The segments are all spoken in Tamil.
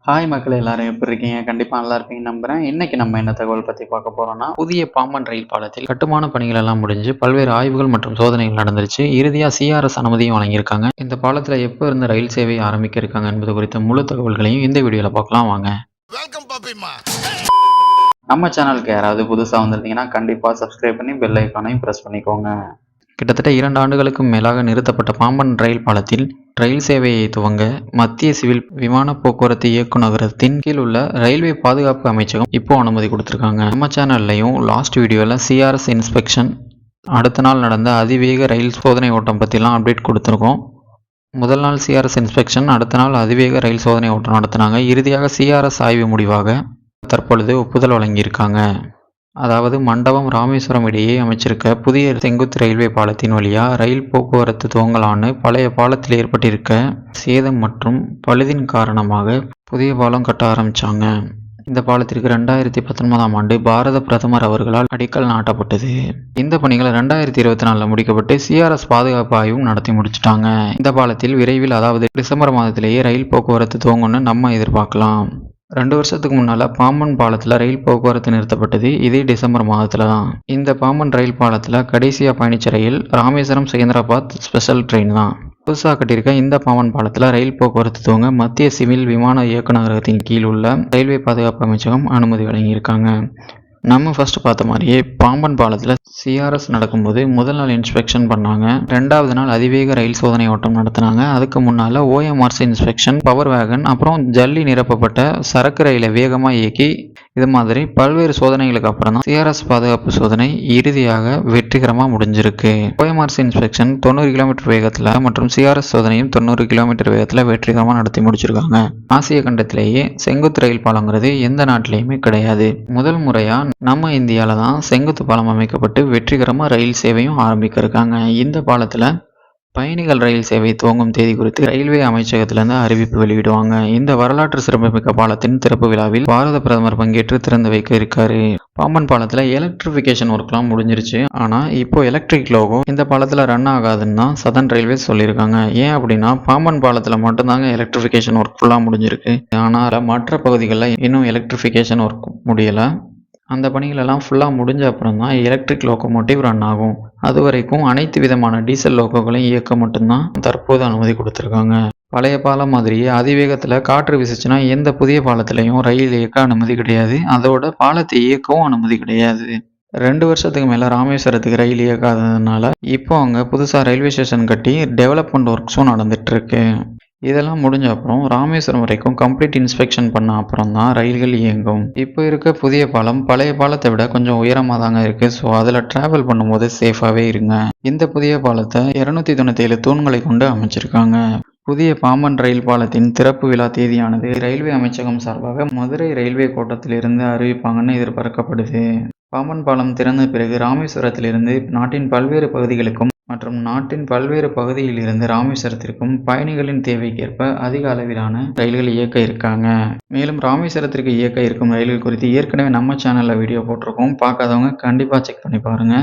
ஹாய் மக்களே, எல்லாரும் எப்படி இருக்கீங்க? கண்டிப்பா நல்லா இருப்பீங்கன்னு நம்புறேன். இன்னைக்கு நம்ம என்ன தகவல் பத்தி பார்க்க போறோம்னா, புதிய பாம்பன் ரயில் பாலத்தில் கட்டுமான பணிகள் எல்லாம் முடிஞ்சு பல்வேறு ஆய்வுகள் மற்றும் சோதனைகள் நடந்துருச்சு. இறுதியா சிஆர்எஸ் அனுமதியும் வழங்கியிருக்காங்க. இந்த பாலத்துல எப்போ இருந்து ரயில் சேவை ஆரம்பிக்க இருக்காங்க என்பது குறித்த முழு தகவல்களையும் இந்த வீடியோல பார்க்கலாம் வாங்க. வெல்கம் பாப்பிமா. நம்ம சேனலுக்கு யாராவது புதுசா வந்திருந்தீங்கன்னா கண்டிப்பா சப்ஸ்கிரைப் பண்ணி பெல் ஐக்கானையும் பிரஸ் பண்ணிக்கோங்க. கிட்டத்தட்ட 2 ஆண்டுகளுக்கும் மேலாக நிறுத்தப்பட்ட பாம்பன் ரயில் பாலத்தில் ரயில் சேவையை துவங்க மத்திய சிவில் விமான போக்குவரத்து இயக்குநரகத்தின் கீழ் உள்ள ரயில்வே பாதுகாப்பு அமைச்சகம் இப்போ அனுமதி கொடுத்துருக்காங்க. நம்ம சேனல்லையும் லாஸ்ட் வீடியோவில் சிஆர்எஸ் இன்ஸ்பெக்ஷன், அடுத்த நாள் நடந்த அதிவேக ரயில் சோதனை ஓட்டம் பற்றிலாம் அப்டேட் கொடுத்துருக்கோம். முதல் நாள் சிஆர்எஸ் இன்ஸ்பெக்ஷன், அடுத்த நாள் அதிவேக ரயில் சோதனை ஓட்டம் நடத்தினாங்க. இறுதியாக சிஆர்எஸ் ஆய்வு முடிவாக தற்பொழுது ஒப்புதல் வழங்கியிருக்காங்க. அதாவது மண்டபம் ராமேஸ்வரம் இடையே அமைச்சிருக்க புதிய செங்குத்து ரயில்வே பாலத்தின் வழியா ரயில் போக்குவரத்து துவங்கலான்னு பழைய பாலத்தில் ஏற்பட்டிருக்க சேதம் மற்றும் பழுதின் காரணமாக புதிய பாலம் கட்ட ஆரம்பிச்சாங்க. இந்த பாலத்திற்கு 2019ஆம் ஆண்டு பாரத பிரதமர் அவர்களால் அடிக்கல் நாட்டப்பட்டது. இந்த பணிகள் 2024 முடிக்கப்பட்டு சிஆர்எஸ் பாதுகாப்பு ஆய்வும் நடத்தி முடிச்சிட்டாங்க. இந்த பாலத்தில் விரைவில், அதாவது டிசம்பர் மாதத்திலேயே ரயில் போக்குவரத்து துவங்கும்னு நம்ம எதிர்பார்க்கலாம். 2 வருஷத்துக்கு முன்னால பாம்பன் பாலத்தில் ரயில் போக்குவரத்து நிறுத்தப்பட்டது. இதே டிசம்பர் மாதத்துல தான். இந்த பாம்பன் ரயில் பாலத்தில் கடைசியா பயணிச்ச ரயில் ராமேஸ்வரம் செகந்திராபாத் ஸ்பெஷல் ட்ரெயின் தான். புதுசாக கட்டியிருக்க இந்த பாம்பன் பாலத்தில் ரயில் போக்குவரத்து துவங்க மத்திய சிவில் விமான இயக்குநரகத்தின் கீழ் உள்ள ரயில்வே பாதுகாப்பு அமைச்சகம் அனுமதி வழங்கியிருக்காங்க. நம்ம ஃபர்ஸ்ட் பார்த்த மாதிரியே பாம்பன் பாலத்தில் சிஆர்எஸ் நடக்கும்போது முதல் நாள் இன்ஸ்பெக்ஷன் பண்ணாங்க. 2வது நாள் அதிவேக ரயில் சோதனை ஓட்டம் நடத்தினாங்க. அதுக்கு முன்னால் ஓஎம்ஆர்சி இன்ஸ்பெக்ஷன், பவர் வேகன், அப்புறம் ஜல்லி நிரப்பப்பட்ட சரக்கு ரயிலை வேகமாக இயக்கி, இது மாதிரி பல்வேறு சோதனைகளுக்கு அப்புறம் தான் சிஆர்எஸ் பாதுகாப்பு சோதனை இறுதியாக வெற்றிகரமாக முடிஞ்சிருக்கு. ஓஎம்ஆர்சி இன்ஸ்பெக்ஷன் 90 கிலோமீட்டர் வேகத்தில் மற்றும் சிஆர்எஸ் சோதனையும் 90 கிலோமீட்டர் வேகத்தில் வெற்றிகரமாக நடத்தி முடிச்சிருக்காங்க. ஆசிய கண்டத்திலேயே செங்குத்து ரயில் பாலங்கிறது எந்த நாட்டிலையுமே கிடையாது. முதல் முறையா நம்ம இந்தியாவில் தான் செங்குத்து பாலம் அமைக்கப்பட்டு வெற்றிகரமாக ரயில் சேவையும் ஆரம்பிக்க இருக்காங்க. இந்த பாலத்தில் பயணிகள் ரயில் சேவை துவங்கும் தேதி குறித்து ரயில்வே அமைச்சகத்திலிருந்து அறிவிப்பு வெளியிடுவாங்க. இந்த வரலாற்று சிறப்புமிக்க பாலத்தின் திறப்பு விழாவில் பாரத பிரதமர் பங்கேற்று திறந்து வைக்க இருக்காரு. பாம்பன் பாலத்தில் எலக்ட்ரிஃபிகேஷன் ஒர்க்லாம் முடிஞ்சிருச்சு. ஆனால் இப்போ எலக்ட்ரிக் லோகோ இந்த பாலத்தில் ரன் ஆகாதுன்னு தான் சதர்ன் ரயில்வே சொல்லியிருக்காங்க. ஏன் அப்படின்னா பாம்பன் பாலத்தில் மட்டும்தாங்க எலக்ட்ரிஃபிகேஷன் ஒர்க் ஃபுல்லாக முடிஞ்சிருக்கு. ஆனால் மற்ற பகுதிகளில் இன்னும் எலக்ட்ரிஃபிகேஷன் ஒர்க் முடியலை. அந்த பணிகளெல்லாம் ஃபுல்லாக முடிஞ்ச அப்புறம் தான் எலக்ட்ரிக் லோக்கோமோட்டிவ் ரன் ஆகும். அது வரைக்கும் அனைத்து விதமான டீசல் லோக்கோக்களையும் இயக்க மட்டும்தான் தற்போது அனுமதி கொடுத்துருக்காங்க. பழைய பாலம் மாதிரியே அதிவேகத்தில் காற்று வீசுச்சுன்னா எந்த புதிய பாலத்திலையும் ரயில் இயக்க அனுமதி கிடையாது. அதோட பாலத்தை இயக்கவும் அனுமதி கிடையாது. 2 வருஷத்துக்கு மேலே ராமேஸ்வரத்துக்கு ரயில் இயக்காததுனால இப்போ அங்கே புதுசாக ரயில்வே ஸ்டேஷன் கட்டி டெவலப்மெண்ட் ஒர்க்ஸும் நடந்துட்டுருக்கு. இதெல்லாம் முடிஞ்ச அப்புறம் ராமேஸ்வரம் வரைக்கும் கம்ப்ளீட் இன்ஸ்பெக்ஷன் பண்ண அப்புறம் தான் ரயில்கள் இயங்கும். இப்போ இருக்க புதிய பாலம் பழைய பாலத்தை விட கொஞ்சம் உயரமாக தாங்க இருக்கு. ஸோ அதில் டிராவல் பண்ணும்போது சேஃபாகவே இருங்க. இந்த புதிய பாலத்தை 297 தூண்களை கொண்டு அமைச்சிருக்காங்க. புதிய பாம்பன் ரயில் பாலத்தின் திறப்பு விழா தேதியானது ரயில்வே அமைச்சகம் சார்பாக மதுரை ரயில்வே கோட்டத்திலிருந்து அறிவிப்பாங்கன்னு எதிர்பார்க்கப்படுது. பாம்பன் பாலம் திறந்த பிறகு ராமேஸ்வரத்திலிருந்து நாட்டின் பல்வேறு பகுதிகளுக்கும் மற்றும் நாட்டின் பல்வேறு பகுதியில் இருந்து ராமேஸ்வரத்திற்கும் பயணிகளின் தேவைக்கேற்ப அதிக அளவிலான ரயில்கள் இயக்க இருக்காங்க. மேலும் ராமேஸ்வரத்திற்கு இயக்க இருக்கும் ரயில்கள் குறித்து ஏற்கனவே நம்ம சேனலில் வீடியோ போட்டிருக்கோம். பார்க்காதவங்க கண்டிப்பாக செக் பண்ணி பாருங்க.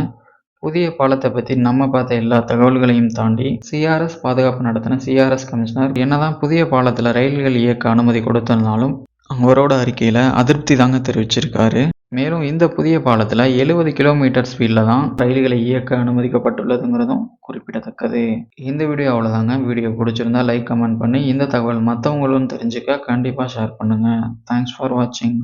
புதிய பாலத்தை பற்றி நம்ம பார்த்த எல்லா தகவல்களையும் தாண்டி சிஆர்எஸ் பாதுகாப்பு நடத்தின சிஆர்எஸ் கமிஷனர் என்னதான் புதிய பாலத்தில் ரயில்கள் இயக்க அனுமதி கொடுத்தனாலும் அவரோட அறிக்கையில் அதிருப்தி தாங்க தெரிவிச்சிருக்காரு. மேலும் இந்த புதிய பாலத்தில் 70 கிலோமீட்டர் ஸ்பீடில் தான் ரயில்களை இயக்க அனுமதிக்கப்பட்டுள்ளதுங்கிறதும் குறிப்பிடத்தக்கது. இந்த வீடியோ அவ்வளோதாங்க. வீடியோ பிடிச்சிருந்தா லைக், கமெண்ட் பண்ணி இந்த தகவல் மற்றவங்களும் தெரிஞ்சுக்க கண்டிப்பாக ஷேர் பண்ணுங்கள். தேங்க்ஸ் ஃபார் வாட்சிங்.